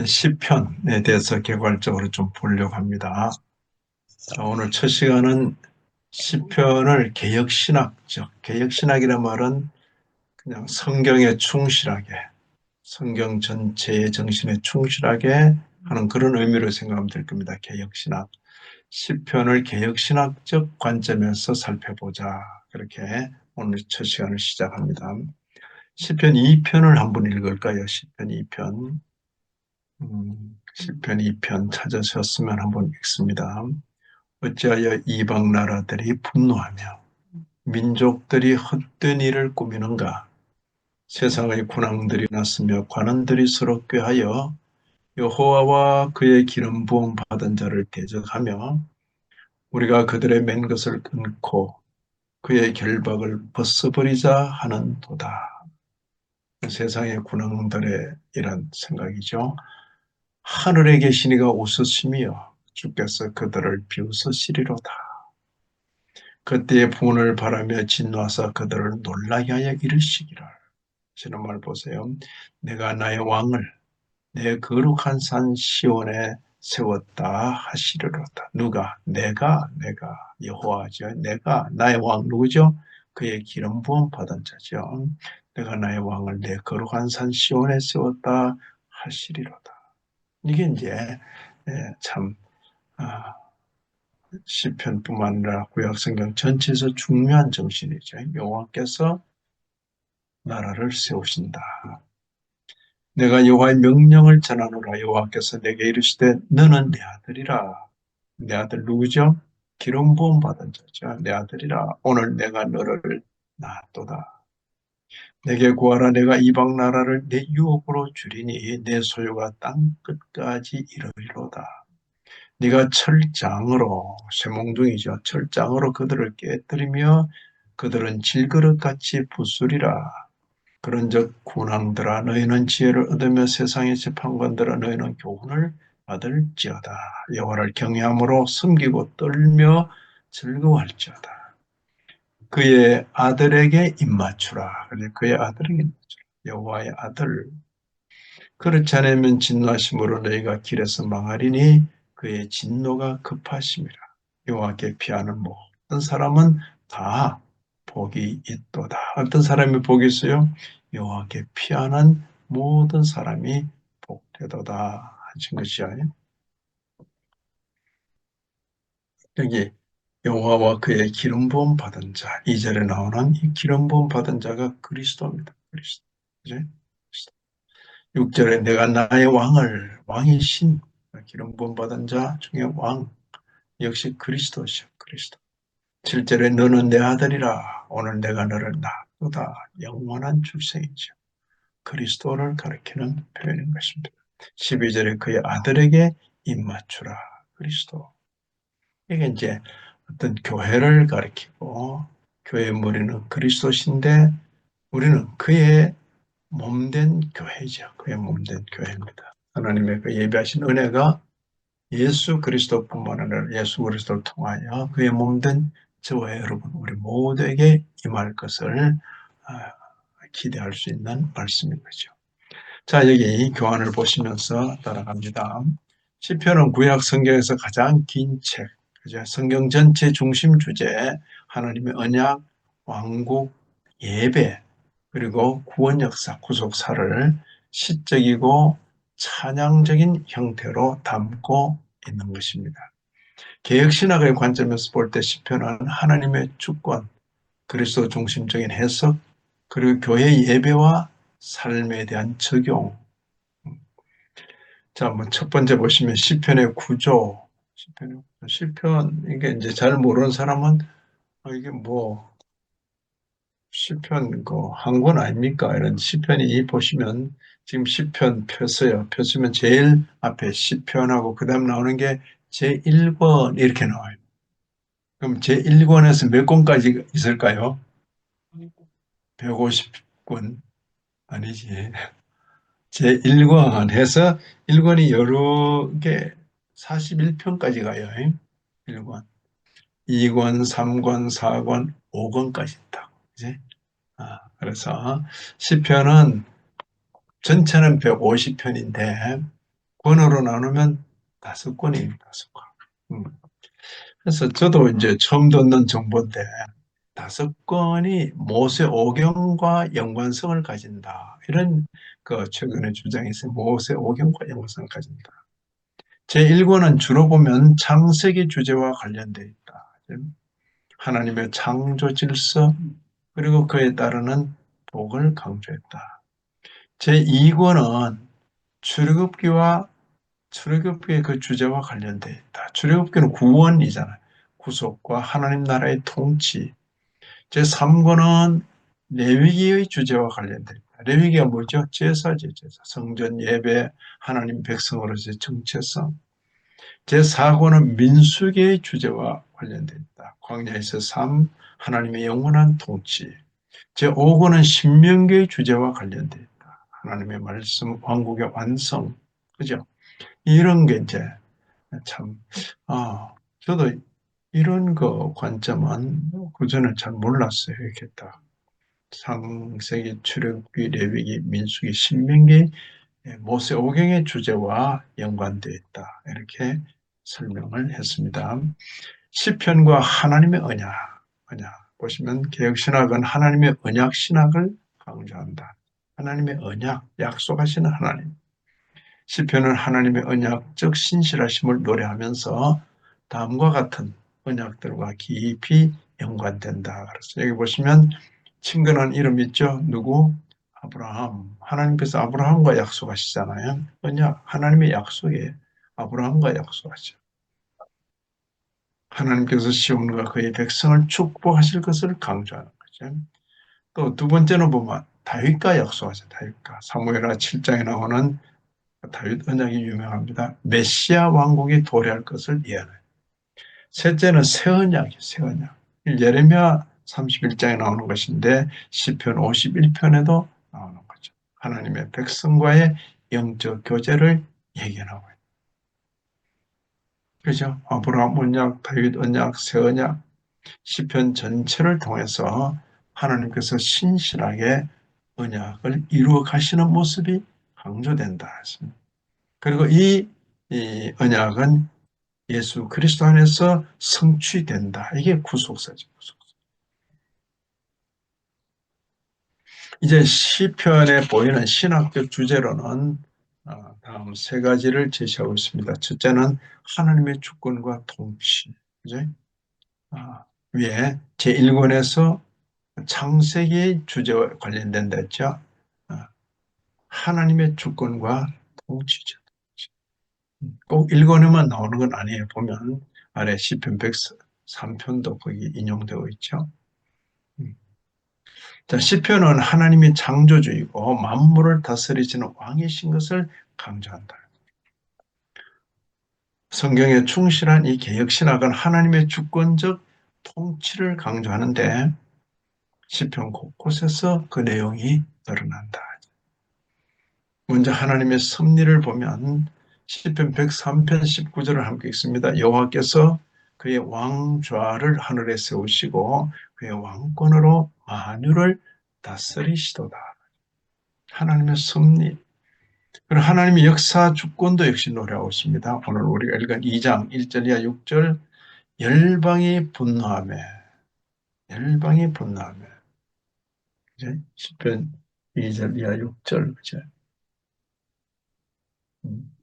시편에 대해서 개괄적으로 좀 보려고 합니다. 자, 오늘 첫 시간은 시편을 개혁신학이란 말은 그냥 성경에 충실하게, 성경 전체의 정신에 충실하게 하는 그런 의미로 생각하면 될 겁니다. 개혁신학. 시편을 개혁신학적 관점에서 살펴보자. 그렇게 오늘 첫 시간을 시작합니다. 시편 2편을 한번 읽을까요? 시편 2편. 시편 2편 찾으셨으면 한번 읽습니다. 어찌하여 이방 나라들이 분노하며 민족들이 헛된 일을 꾸미는가? 세상의 군왕들이 났으며 관원들이 서로 꾀하여 여호와와 그의 기름 부음 받은 자를 대적하며 우리가 그들의 맨 것을 끊고 그의 결박을 벗어버리자 하는도다. 세상의 군왕들의 이런 생각이죠. 하늘에 계신 이가 웃으시며 주께서 그들을 비웃으시리로다. 그때의 분을 바라며 진노하사 그들을 놀라게 하여 이르시기를. 지난 말 보세요. 내가 나의 왕을 내 거룩한 산 시온에 세웠다 하시리로다. 누가? 내가 여호와죠. 내가 나의 왕 누구죠? 그의 기름 부음 받은 자죠. 내가 나의 왕을 내 거룩한 산 시온에 세웠다 하시리로다. 이게 이제 참 시편뿐만 아니라 구약성경 전체에서 중요한 정신이죠. 여호와께서 나라를 세우신다. 내가 여호와의 명령을 전하노라. 여호와께서 내게 이르시되 너는 내 아들이라. 내 아들 누구죠? 기름 부음 받은 자죠. 내 아들이라. 오늘 내가 너를 낳았도다. 내게 구하라. 내가 이방 나라를 내 유업으로 주리니 내 소유가 땅 끝까지 이르리로다. 네가 철장으로 쇠몽둥이죠. 철장으로 그들을 깨뜨리며 그들은 질그릇같이 부수리라. 그런즉 군왕들아 너희는 지혜를 얻으며 세상의 재판관들아 너희는 교훈을 받을지어다. 여호와를 경외함으로 섬기고 떨며 즐거워할지어다. 그의 아들에게 입맞추라. 그의 아들에게 입맞추라. 여호와의 아들. 그렇지 않으면 진노하심으로 너희가 길에서 망하리니 그의 진노가 급하심이라. 여호와께 피하는 모든 사람은 다 복이 있도다. 어떤 사람이 복이 있어요? 여호와께 피하는 모든 사람이 복되도다 하신 것이야. 여기 여호와와 그의 기름 부음 받은 자, 2절에 나오는 이 기름 부음 받은 자가 그리스도입니다. 그리스도. 그죠? 6절에 내가 나의 왕을 왕이신 기름 부음 받은 자 중에 왕 역시 그리스도시요. 그리스도. 7절에 너는 내 아들이라 오늘 내가 너를 낳았도다. 영원한 출생이죠. 그리스도를 가리키는 표현인 것입니다. 12절에 그의 아들에게 입맞추라. 그리스도. 이게 이제 어떤 교회를 가리키고 교회의 머리는 그리스도신데 우리는 그의 몸된 교회죠. 그의 몸된 교회입니다. 하나님의 그 예비하신 은혜가 예수 그리스도뿐만 아니라 예수 그리스도를 통하여 그의 몸된 저와 여러분 우리 모두에게 임할 것을 기대할 수 있는 말씀인 거죠. 자, 여기 교환을 보시면서 따라갑니다. 시편은 구약 성경에서 가장 긴 책, 그죠? 성경 전체 중심 주제, 하나님의 언약, 왕국, 예배, 그리고 구원 역사, 구속사를 시적이고 찬양적인 형태로 담고 있는 것입니다. 개혁신학의 관점에서 볼 때 시편은 하나님의 주권, 그리스도 중심적인 해석, 그리고 교회 예배와 삶에 대한 적용. 자, 뭐 첫 번째 보시면 시편의 구조. 시편 이게 이제 잘 모르는 사람은 이게 뭐 시편 그 한 권 아닙니까? 이런 시편이 보시면 지금 시편 펴서요. 펴시면 제일 앞에 시편하고 그다음 나오는 게 제1권 이렇게 나와요. 그럼 제1권에서 몇 권까지 있을까요? 150권 아니지. 제1권 해서 1권이 여러 개 41편까지 가요. 1권, 2권, 3권, 4권, 5권까지 있다고. 그지? 그래서 시편은 전체는 150편인데 권으로 나누면 5권입니다. 5권. 음. 그래서 저도 이제 처음 듣는 정보인데 5권이 모세 오경과 연관성을 가진다. 이런 그 최근에 주장이 있어요. 모세 오경과 연관성을 가진다. 제1권은 주로 보면 창세기 주제와 관련되어 있다. 하나님의 창조 질서 그리고 그에 따르는 복을 강조했다. 제2권은 출애굽기와 출애굽기의 그 주제와 관련되어 있다. 출애굽기는 구원이잖아요. 구속과 하나님 나라의 통치. 제3권은 레위기의 주제와 관련되어 있다. 레위기가 뭐죠? 제사죠, 제사. 성전 예배, 하나님 백성으로서의 정체성. 제4권은 민수기의 주제와 관련되어 있다. 광야에서 삶, 하나님의 영원한 통치. 제5권은 신명기의 주제와 관련되어 있다. 하나님의 말씀, 왕국의 완성. 그죠? 이런 게 이제 참, 저도 이런 거 관점은 그전에 잘 몰랐어요. 이렇게 딱 창세기, 출애굽기, 레위기, 민수기, 신명기, 모세 오경의 주제와 연관되어 있다. 이렇게 설명을 했습니다. 시편과 하나님의 언약 보시면 개혁신학은 하나님의 언약 신학을 강조한다. 하나님의 언약, 약속하시는 하나님. 시편은 하나님의 언약적 신실하심을 노래하면서 다음과 같은 언약들과 깊이 연관된다. 그래서 여기 보시면 친근한 이름 있죠? 누구? 아브라함. 하나님께서 아브라함과 약속하시잖아요. 언약, 하나님의 약속에 아브라함과 약속하죠. 하나님께서 시온과 그의 백성을 축복하실 것을 강조하는 거죠. 또 두 번째는 보면 다윗과 약속하죠. 다윗과 사무엘하 7장에 나오는 다윗 언약이 유명합니다. 메시아 왕국이 도래할 것을 예언해요. 셋째는 새 언약이에요. 새 언약. 예레미야 31장에 나오는 것인데 시편 51편에도 나오는 거죠. 하나님의 백성과의 영적 교제를 예견하고 있어요. 그죠? 아브라함 언약, 다윗 언약, 새 언약, 시편 전체를 통해서 하나님께서 신실하게 언약을 이루어 가시는 모습이 강조된다. 그리고 이 언약은 예수 그리스도 안에서 성취된다. 이게 구속사죠. 구속사. 이제 시편에 보이는 신학적 주제로는 다음 세 가지를 제시하고 있습니다. 첫째는 하나님의 주권과 통치. 그죠? 위에 제1권에서 창세기의 주제와 관련된다 했죠. 하나님의 주권과 통치죠. 꼭 1권에만 나오는 건 아니에요. 보면 아래 시편 103편도 거기 인용되어 있죠. 자, 시편은 하나님이 창조주이고 만물을 다스리시는 왕이신 것을 강조한다. 성경에 충실한 이 개혁신학은 하나님의 주권적 통치를 강조하는데 시편 곳곳에서 그 내용이 드러난다. 먼저 하나님의 섭리를 보면 시편 103편 19절을 함께 읽습니다. 여호와께서 그의 왕좌를 하늘에 세우시고 그의 왕권으로 만유를 다스리시도다. 하나님의 섭리. 그리고 하나님의 역사 주권도 역시 노래하고 있습니다. 오늘 우리가 읽은 2장 1절 이하 6절 열방이 분노하며 열방이 분노하며 그죠? 시편 2절 이하 6절 그죠? 음.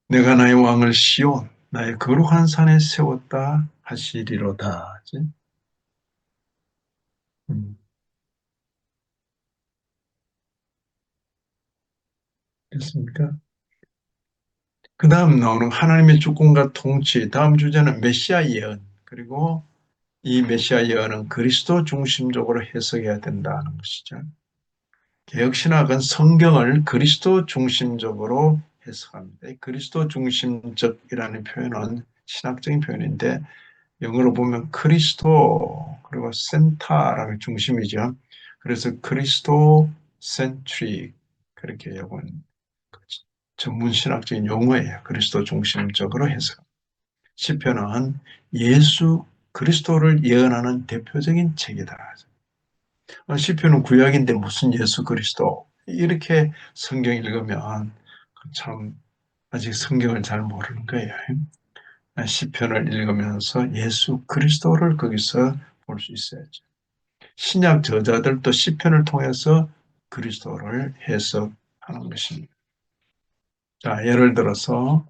내가 나의 왕을 시온 나의 거룩한 산에 세웠다 하시리로다. 그죠? 음. 됐습니까? 그 다음 나오는 하나님의 주권과 통치 다음 주제는 메시아 예언 그리고 이 메시아 예언은 그리스도 중심적으로 해석해야 된다는 것이죠. 개혁신학은 성경을 그리스도 중심적으로 해석합니다. 그리스도 중심적이라는 표현은 신학적인 표현인데 영어로 보면 크리스토 그리고 센타라는 중심이죠. 그래서 그리스도 센트릭 그렇게 여러분 전문 신학적인 용어예요. 그리스도 중심적으로 해석. 시편은 예수 그리스도를 예언하는 대표적인 책이다. 시편은 구약인데 무슨 예수 그리스도 이렇게 성경 읽으면 참 아직 성경을 잘 모르는 거예요. 시편을 읽으면서 예수 그리스도를 거기서 볼 수 있어야죠. 신약 저자들도 시편을 통해서 그리스도를 해석하는 것입니다. 자, 예를 들어서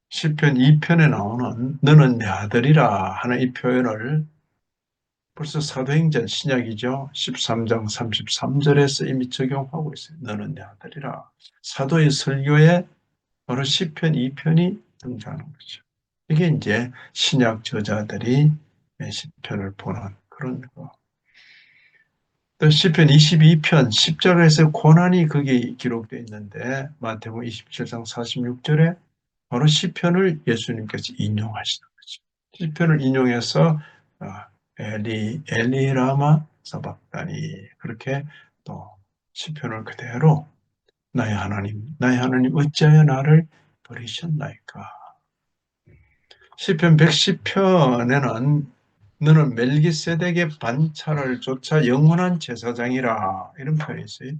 시편 2편에 나오는 너는 내 아들이라 하는 이 표현을 벌써 사도행전 신약이죠. 13장 33절에서 이미 적용하고 있어요. 너는 내 아들이라. 사도의 설교에 바로 시편 2편이 등장하는 거죠. 이게 이제 신약 저자들이 시편을 보는 그런 거. 또 시편 22편 10절에서 고난이 거기 기록되어 있는데 마태복음 27장 46절에 바로 시편을 예수님께서 인용하시는 거죠. 시편을 인용해서 엘리 엘리 라마 사박다니 그렇게 또 시편을 그대로 나의 하나님 어찌하여 나를 버리셨나이까. 시편 110편에는 너는 멜기세덱의 반차를 쫓아 영원한 제사장이라 이런 표현이 있어요.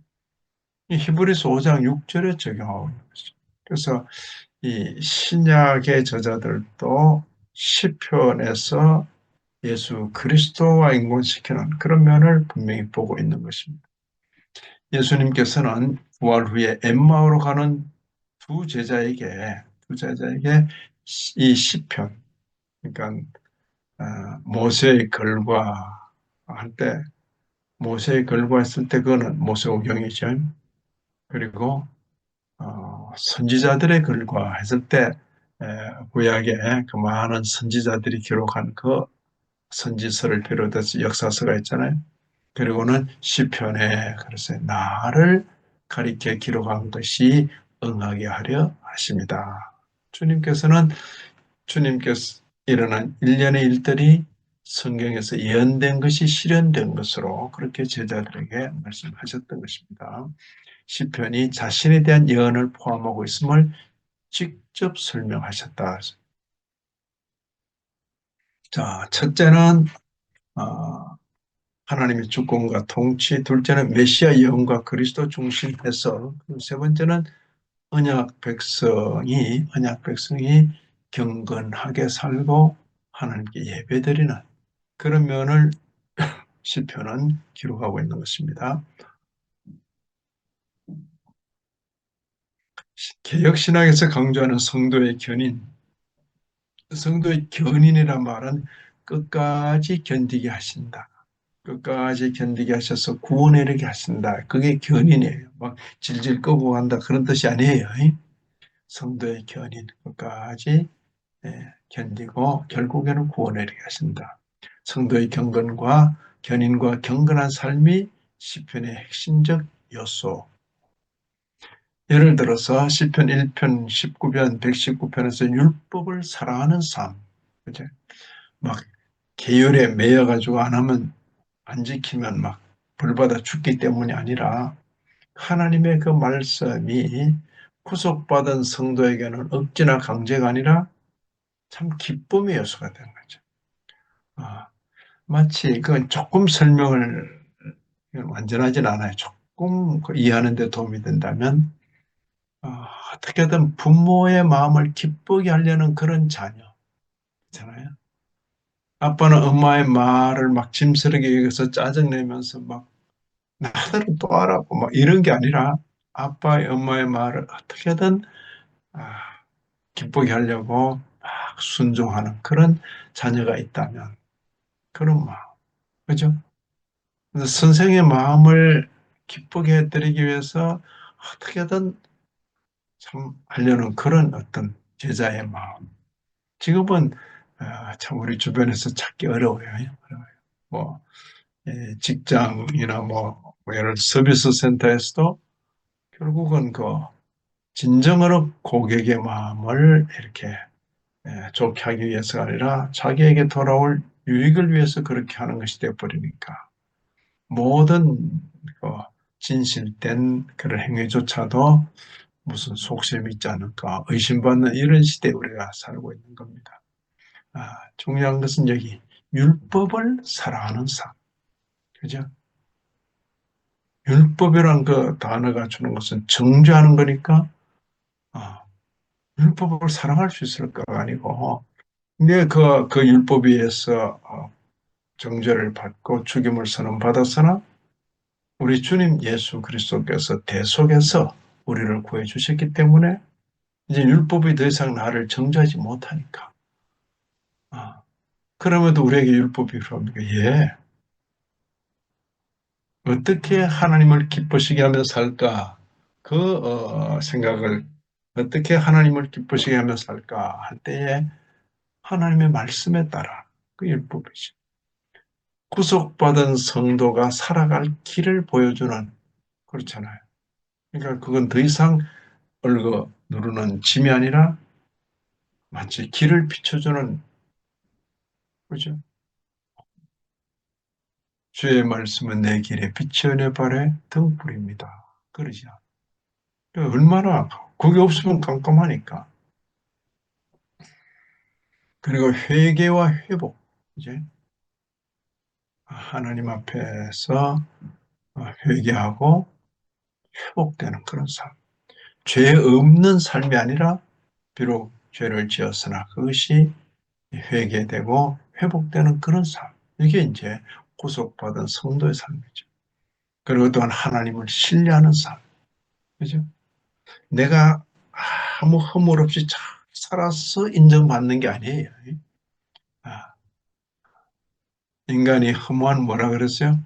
이 히브리서 5장 6절에 적용하고 있는 거죠. 그래서 이 신약의 저자들도 시편에서 예수 그리스도와 인권시키는 그런 면을 분명히 보고 있는 것입니다. 예수님께서는 부활 후에 엠마오로 가는 두 제자에게 이 시편, 그러니까 모세의 글과 할 때, 모세의 글과 했을 때 그거는 모세오경이죠. 그리고 선지자들의 글과 했을 때 구약에 그 많은 선지자들이 기록한 그 선지서를 비롯해서 역사서가 있잖아요. 그리고는 시편에 그래서 나를 가리켜 기록한 것이 응하게 하려 하십니다. 주님께서는 주님께서 일어난 일련의 일들이 성경에서 예언된 것이 실현된 것으로 그렇게 제자들에게 말씀하셨던 것입니다. 시편이 자신에 대한 예언을 포함하고 있음을 직접 설명하셨다. 자, 첫째는 어, 하나님의 주권과 통치, 둘째는 메시아 예언과 그리스도 중심 해석, 세 번째는 언약 백성이 경건하게 살고 하나님께 예배드리는 그런 면을 시편은 기록하고 있는 것입니다. 개혁신학에서 강조하는 성도의 견인이란 말은 끝까지 견디게 하신다. 끝까지 견디게 하셔서 구원에 이르게 하신다. 그게 견인이에요. 막 질질 끄고 간다 그런 뜻이 아니에요. 성도의 견인 끝까지 견디고 결국에는 구원에 이르게 하신다. 성도의 경건과 견인과 경건한 삶이 시편의 핵심적 요소. 예를 들어서 시편 1편 19편 119편에서 율법을 사랑하는 삶. 그죠? 막 계율에 매여가지고 안 하면 안 지키면 막 벌받아 죽기 때문이 아니라 하나님의 그 말씀이 구속받은 성도에게는 억지나 강제가 아니라 참 기쁨의 요소가 되는 거죠. 아, 마치 그 조금 설명을 완전하진 않아요. 조금 이해하는 데 도움이 된다면 어떻게든 부모의 마음을 기쁘게 하려는 그런 자녀 있잖아요. 아빠는 엄마의 말을 막 짐스럽게 여기서 짜증내면서 막 나들은 또 하라고 막 이런 게 아니라 아빠의 엄마의 말을 어떻게든 아, 기쁘게 하려고 막 순종하는 그런 자녀가 있다면 그런 마음, 그죠? 그래서 선생의 마음을 기쁘게 해드리기 위해서 어떻게든 참 하려는 그런 어떤 제자의 마음. 지금은 참 우리 주변에서 찾기 어려워요. 어려워요. 뭐 직장이나 뭐 예를 들어 서비스 센터에서도 결국은 그 진정으로 고객의 마음을 이렇게 좋게 하기 위해서가 아니라 자기에게 돌아올 유익을 위해서 그렇게 하는 것이 되어버리니까 모든 그 진실된 그런 행위조차도 무슨 속셈이 있지 않을까 의심받는 이런 시대에 우리가 살고 있는 겁니다. 중요한 것은 여기 율법을 사랑하는 삶. 그죠? 율법이란 그 단어가 주는 것은 정죄하는 거니까, 아, 율법을 사랑할 수 있을까가 아니고, 근데 그 율법에 의해서 정죄를 받고 죽임을 선언받았으나, 우리 주님 예수 그리스도께서 대속해서 우리를 구해 주셨기 때문에, 이제 율법이 더 이상 나를 정죄하지 못하니까. 아, 그럼에도 우리에게 율법이 필요합니까? 예. 어떻게 하나님을 기쁘시게 하며 살까? 생각을 어떻게 하나님을 기쁘시게 하며 살까 할 때에 하나님의 말씀에 따라 그 율법이죠. 구속받은 성도가 살아갈 길을 보여주는 그렇잖아요. 그러니까 그건 더 이상 얽어 누르는 짐이 아니라 마치 길을 비춰주는 그죠? 주의 말씀은 내 길에 빛이요 내 발에 등불입니다. 그러죠. 얼마나 그게 없으면 깜깜하니까. 그리고 회개와 회복, 이제 하나님 앞에서 회개하고 회복되는 그런 삶. 죄 없는 삶이 아니라 비록 죄를 지었으나 그것이 회개되고 회복되는 그런 삶. 이게 이제 구속받은 성도의 삶이죠. 그리고 또한 하나님을 신뢰하는 삶. 그죠? 내가 아무 허물 없이 잘 살아서 인정받는 게 아니에요. 아, 인간이 허무한 뭐라 그랬어요?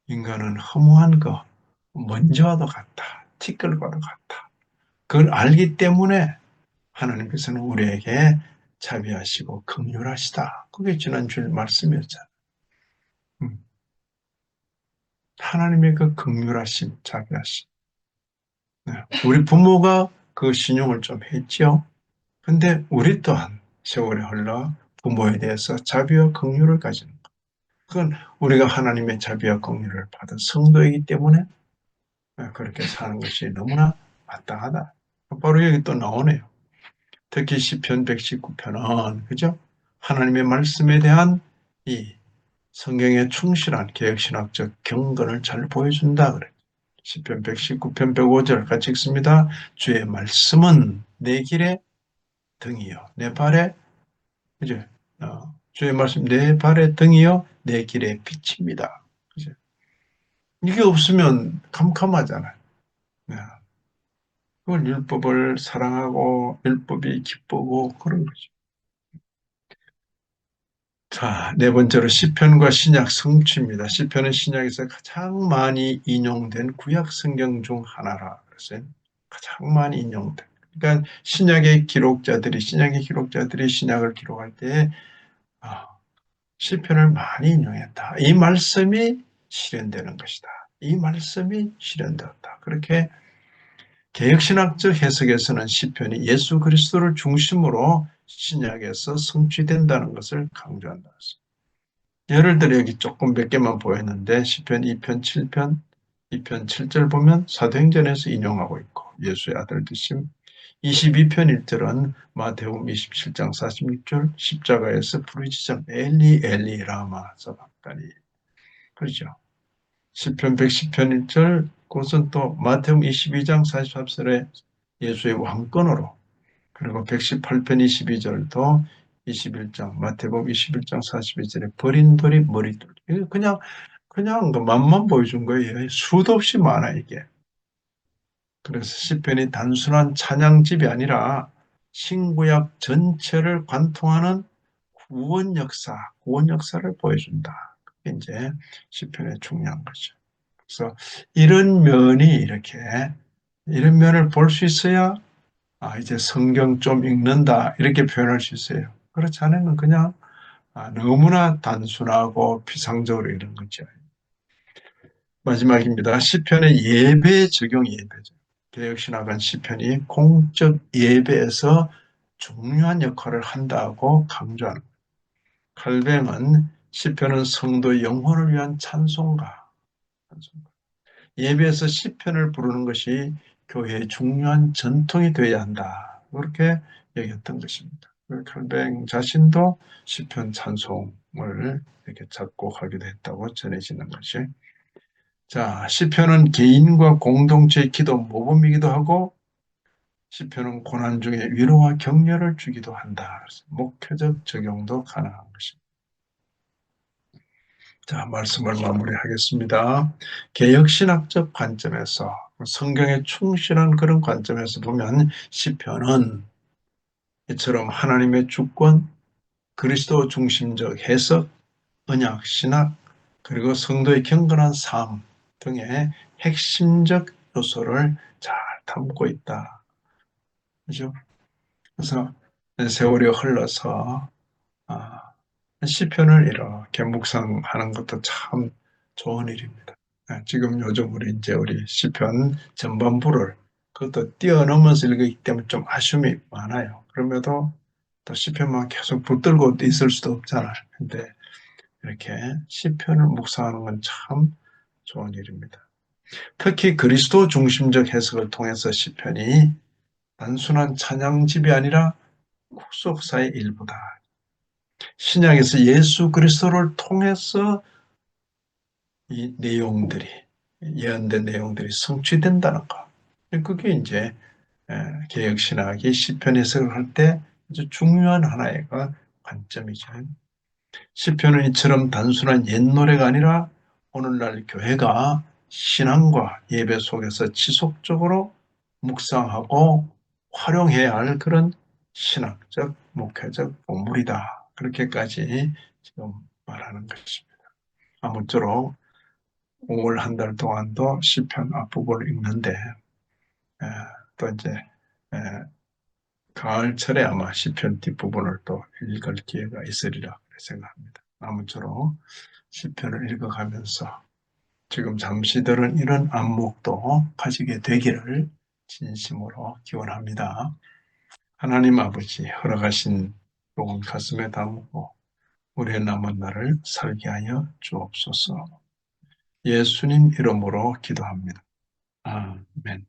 인간은 허무한 거, 먼지와도 같다. 티끌과도 같다. 그걸 알기 때문에 하나님께서는 우리에게 자비하시고 긍휼하시다. 그게 지난주에 말씀이었잖아요. 음, 하나님의 그 긍휼하심, 자비하심. 네, 우리 부모가 그 신용을 좀 했죠. 근데 우리 또한 세월이 흘러 부모에 대해서 자비와 긍휼을 가지는 것. 그건 우리가 하나님의 자비와 긍휼을 받은 성도이기 때문에 그렇게 사는 것이 너무나 마땅하다. 바로 여기 또 나오네요. 특히 시편 119편은 그죠? 하나님의 말씀에 대한 이 성경에 충실한 개혁신학적 경건을 잘 보여준다 그래. 시편 119편 105절 같이 읽습니다. 주의 말씀은 내 길에 등이요 내 발에 그죠? 주의 말씀 내 발에 등이요 내 길에 빛입니다. 그죠? 이게 없으면 캄캄하잖아요. 네. 그걸 율법을 사랑하고 율법이 기쁘고 그런 거죠. 자, 네 번째로 시편과 신약 성취입니다. 시편은 신약에서 가장 많이 인용된 구약 성경 중 하나라 그랬어요. 가장 많이 인용된. 그러니까 신약의 기록자들이 신약을 기록할 때 아, 시편을 많이 인용했다. 이 말씀이 실현되는 것이다. 이 말씀이 실현되었다. 그렇게 개혁신학적 해석에서는 시편이 예수 그리스도를 중심으로 신약에서 성취된다는 것을 강조한다. 예를 들어 여기 조금 몇 개만 보였는데 시편 2편 7편 2편 7절 보면 사도행전에서 인용하고 있고 예수의 아들 되심 22편 1절은 마태복음 27장 46절 십자가에서 부르짖음 엘리 엘리 라마 사박다니 그렇죠. 시편 110편 1절 그것은 또 마태복음 22장 43절에 예수의 왕권으로 그리고 118편 22절도 21장 마태복음 21장 42절에 버린 돌이 머릿돌 그냥 그 맛만 보여준 거예요. 수도 없이 많아 이게. 그래서 시편이 단순한 찬양집이 아니라 신구약 전체를 관통하는 구원 역사를 보여준다. 그게 이제 시편의 중요한 거죠. 그래서 이런 면이 이런 면을 볼 수 있어야 이제 성경 좀 읽는다 이렇게 표현할 수 있어요. 그렇지 않으면 그냥 너무나 단순하고 피상적으로 이런 거죠. 마지막입니다. 시편의 예배 적용 예배죠. 개혁신학은 시편이 공적 예배에서 중요한 역할을 한다고 강조하는 거예요. 칼뱅은 시편은 성도의 영혼을 위한 찬송가. 예배에서 시편을 부르는 것이 교회의 중요한 전통이 되어야 한다. 그렇게 얘기했던 것입니다. 칼뱅 자신도 시편 찬송을 이렇게 작곡하기도 했다고 전해지는 것이. 자, 시편은 개인과 공동체의 기도 모범이기도 하고 시편은 고난 중에 위로와 격려를 주기도 한다. 그래서 목회적 적용도 가능한 것입니다. 자, 말씀을 마무리하겠습니다. 개혁신학적 관점에서 성경에 충실한 그런 관점에서 보면 시편은 이처럼 하나님의 주권, 그리스도 중심적 해석, 언약, 신학, 그리고 성도의 경건한 삶 등의 핵심적 요소를 잘 담고 있다. 그죠? 그래서 세월이 흘러서 시편을 이렇게 묵상하는 것도 참 좋은 일입니다. 지금 요즘 우리 시편 전반부를 그것도 뛰어넘어서 읽기 때문에 좀 아쉬움이 많아요. 그럼에도 또 시편만 계속 붙들고 있을 수도 없잖아요. 근데 이렇게 시편을 묵상하는 건 참 좋은 일입니다. 특히 그리스도 중심적 해석을 통해서 시편이 단순한 찬양집이 아니라 국속사의 일부다. 신약에서 예수 그리스도를 통해서 이 내용들이, 예언된 내용들이 성취된다는 것. 그게 이제 개혁신학이 시편 해석을 할 때 아주 중요한 하나의 관점이죠. 시편은 이처럼 단순한 옛노래가 아니라 오늘날 교회가 신앙과 예배 속에서 지속적으로 묵상하고 활용해야 할 그런 신학적, 목회적 본물이다. 그렇게까지 지금 말하는 것입니다. 아무쪼록 5월 한 달 동안도 시편 앞부분을 읽는데 또 이제 가을철에 아마 시편 뒷부분을 또 읽을 기회가 있으리라 생각합니다. 아무쪼록 시편을 읽어가면서 지금 잠시 들은 이런 안목도 가지게 되기를 진심으로 기원합니다. 하나님 아버지 허락하신 복음 가슴에 담고 우리의 남은 날을 살게 하여 주옵소서. 예수님 이름으로 기도합니다. 아멘.